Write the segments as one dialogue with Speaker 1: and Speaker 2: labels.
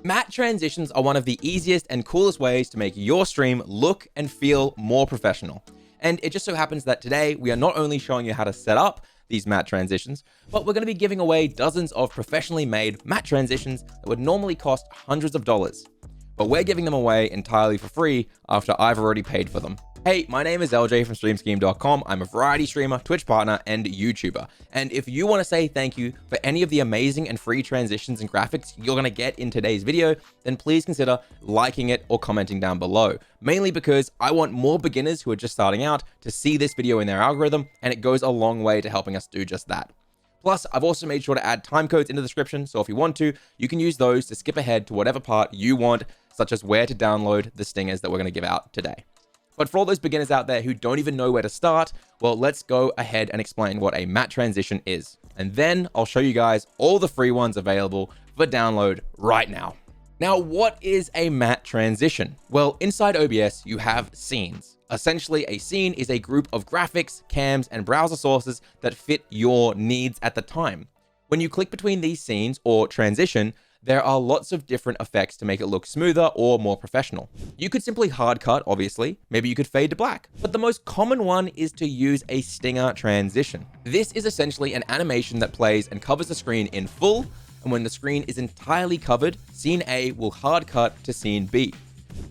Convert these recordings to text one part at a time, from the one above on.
Speaker 1: Matte transitions are one of the easiest and coolest ways to make your stream look and feel more professional. And it just so happens that today we are not only showing you how to set up these matte transitions, but we're going to be giving away dozens of professionally made matte transitions that would normally cost hundreds of dollars. But we're giving them away entirely for free after I've already paid for them. Hey, my name is LJ from StreamScheme.com. I'm a variety streamer, Twitch partner, and YouTuber. And if you want to say thank you for any of the amazing and free transitions and graphics you're going to get in today's video, then please consider liking it or commenting down below. Mainly because I want more beginners who are just starting out to see this video in their algorithm, and it goes a long way to helping us do just that. Plus, I've also made sure to add time codes in the description, so if you want to, you can use those to skip ahead to whatever part you want, such as where to download the stingers that we're going to give out today. But for all those beginners out there who don't even know where to start, well, let's go ahead and explain what a matte transition is. And then I'll show you guys all the free ones available for download right now. Now, what is a matte transition? Well, inside OBS, you have scenes. Essentially, a scene is a group of graphics, cams, and browser sources that fit your needs at the time. When you click between these scenes or transition, there are lots of different effects to make it look smoother or more professional. You could simply hard cut, obviously. Maybe you could fade to black. But the most common one is to use a stinger transition. This is essentially an animation that plays and covers the screen in full, and when the screen is entirely covered, scene A will hard cut to scene B.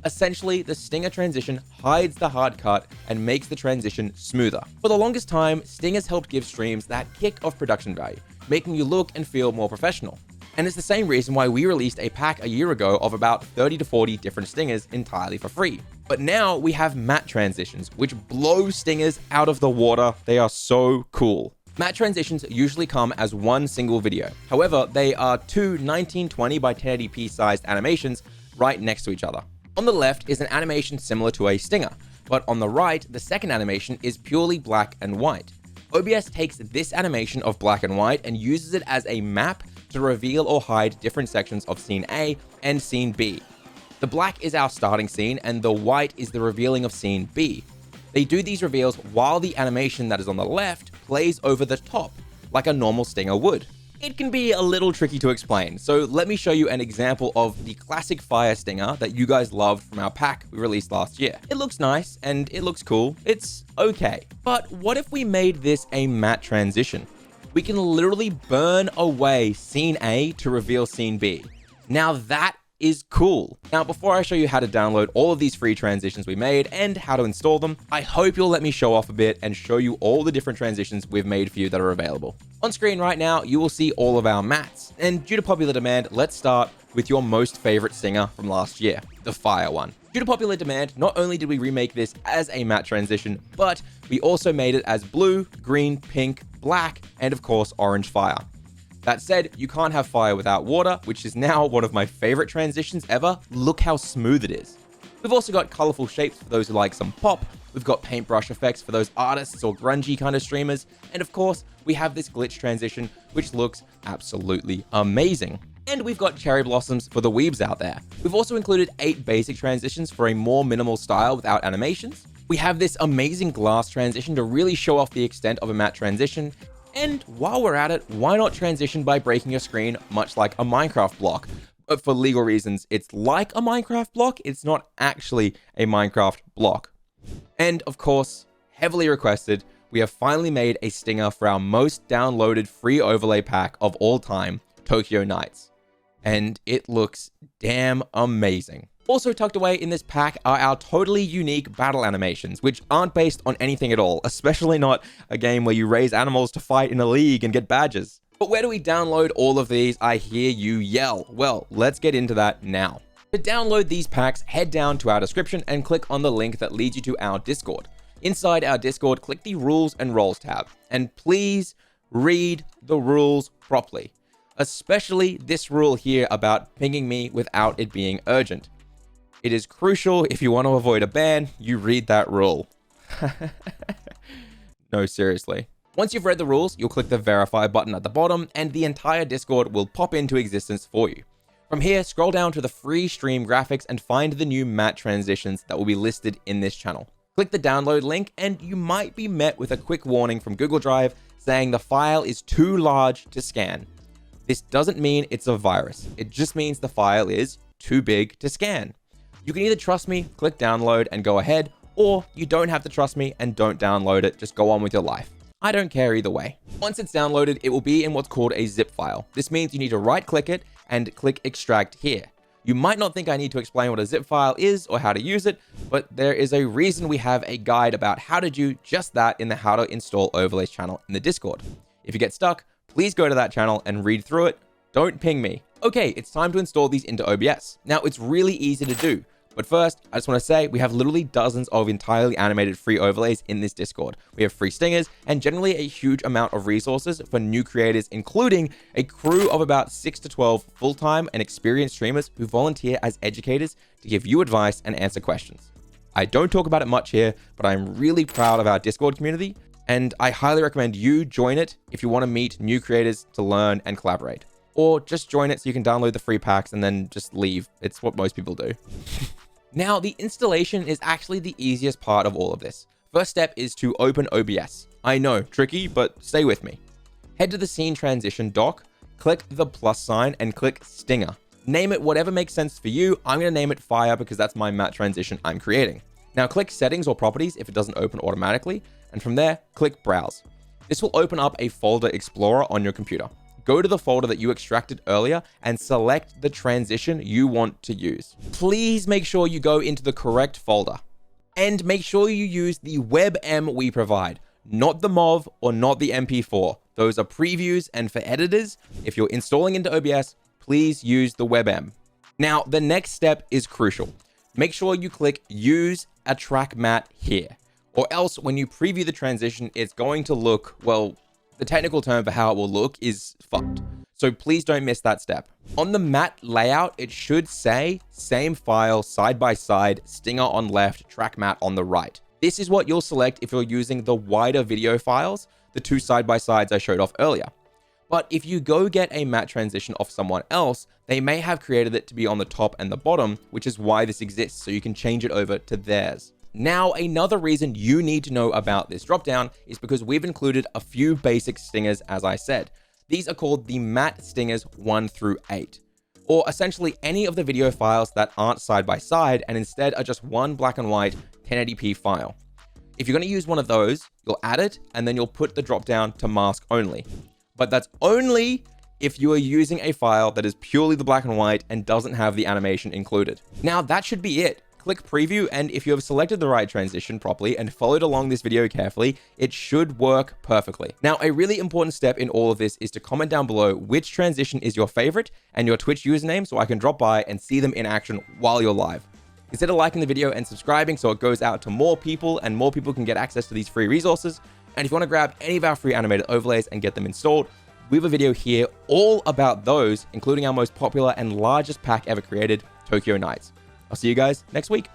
Speaker 1: Essentially, the stinger transition hides the hard cut and makes the transition smoother. For the longest time, stingers helped give streams that kick of production value, making you look and feel more professional. And it's the same reason why we released a pack a year ago of about 30 to 40 different stingers entirely for free. But now we have matte transitions, which blow stingers out of the water. They are so cool. Matte transitions usually come as one single video. However, they are two 1920 by 1080p sized animations right next to each other. On the left is an animation similar to a stinger, but on the right, the second animation is purely black and white. OBS takes this animation of black and white and uses it as a map to reveal or hide different sections of scene A and scene B. The black is our starting scene and the white is the revealing of scene B. They do these reveals while the animation that is on the left plays over the top, like a normal stinger would. It can be a little tricky to explain, so let me show you an example of the classic fire stinger that you guys loved from our pack we released last year. It looks nice and it looks cool, it's okay. But what if we made this a matte transition? We can literally burn away scene A to reveal scene B. Now that is cool. Now, before I show you how to download all of these free transitions we made and how to install them, I hope you'll let me show off a bit and show you all the different transitions we've made for you that are available. On screen right now, you will see all of our mattes. And due to popular demand, let's start with your most favorite stinger from last year, the fire one. Due to popular demand, not only did we remake this as a matte transition, but we also made it as blue, green, pink, black, and of course, orange fire. That said, you can't have fire without water, which is now one of my favorite transitions ever. Look how smooth it is. We've also got colorful shapes for those who like some pop. We've got paintbrush effects for those artists or grungy kind of streamers. And of course, we have this glitch transition, which looks absolutely amazing. And we've got cherry blossoms for the weebs out there. We've also included 8 basic transitions for a more minimal style without animations. We have this amazing glass transition to really show off the extent of a matte transition. And while we're at it, why not transition by breaking your screen much like a Minecraft block? But for legal reasons, it's like a Minecraft block, it's not actually a Minecraft block. And of course, heavily requested, we have finally made a stinger for our most downloaded free overlay pack of all time, Tokyo Nights. And it looks damn amazing. Also tucked away in this pack are our totally unique battle animations, which aren't based on anything at all, especially not a game where you raise animals to fight in a league and get badges. But where do we download all of these? I hear you yell. Well, let's get into that now. To download these packs, head down to our description and click on the link that leads you to our Discord. Inside our Discord, click the Rules and Roles tab, and please read the rules properly. Especially this rule here about pinging me without it being urgent. It is crucial if you want to avoid a ban, you read that rule. No, seriously. Once you've read the rules, you'll click the verify button at the bottom and the entire Discord will pop into existence for you. From here, scroll down to the free stream graphics and find the new matte transitions that will be listed in this channel. Click the download link and you might be met with a quick warning from Google Drive saying the file is too large to scan. This doesn't mean it's a virus. It just means the file is too big to scan. You can either trust me, click download and go ahead, or you don't have to trust me and don't download it, just go on with your life. I don't care either way. Once it's downloaded, it will be in what's called a zip file. This means you need to right click it and click extract here. You might not think I need to explain what a zip file is or how to use it, but there is a reason we have a guide about how to do just that in the how to install overlays channel in the Discord. If you get stuck, please go to that channel and read through it. Don't ping me. Okay, it's time to install these into OBS. Now, it's really easy to do. But first, I just want to say we have literally dozens of entirely animated free overlays in this Discord. We have free stingers and generally a huge amount of resources for new creators, including a crew of about 6 to 12 full-time and experienced streamers who volunteer as educators to give you advice and answer questions. I don't talk about it much here, but I'm really proud of our Discord community, and I highly recommend you join it if you want to meet new creators to learn and collaborate. Or just join it so you can download the free packs and then just leave. It's what most people do. Now, the installation is actually the easiest part of all of this. First step is to open OBS. I know, tricky, but stay with me. Head to the scene transition dock, click the plus sign and click Stinger. Name it whatever makes sense for you. I'm going to name it Fire because that's my matte transition I'm creating. Now click Settings or Properties if it doesn't open automatically, and from there, click Browse. This will open up a folder explorer on your computer. Go to the folder that you extracted earlier and select the transition you want to use. Please make sure you go into the correct folder and make sure you use the webm we provide, not the MOV or not the MP4. Those are previews, and for editors, if you're installing into OBS, please use the webm. Now, the next step is crucial. Make sure you click Use a Track Matte here, or else when you preview the transition, it's going to look, well, the technical term for how it will look is fucked. So please don't miss that step. On the matte layout, it should say same file side by side, stinger on left, track matte on the right. This is what you'll select if you're using the wider video files, the two side by sides I showed off earlier. But if you go get a matte transition off someone else, they may have created it to be on the top and the bottom, which is why this exists, so you can change it over to theirs. Now, another reason you need to know about this dropdown is because we've included a few basic stingers, as I said. These are called the matte stingers 1 through 8, or essentially any of the video files that aren't side by side and instead are just one black and white 1080p file. If you're going to use one of those, you'll add it and then you'll put the dropdown to mask only. But that's only if you are using a file that is purely the black and white and doesn't have the animation included. Now, that should be it. Click preview, and if you have selected the right transition properly and followed along this video carefully, it should work perfectly. Now, a really important step in all of this is to comment down below which transition is your favorite and your Twitch username so I can drop by and see them in action while you're live. Consider liking the video and subscribing so it goes out to more people and more people can get access to these free resources. And if you want to grab any of our free animated overlays and get them installed, we have a video here all about those, including our most popular and largest pack ever created, Tokyo Nights. I'll see you guys next week.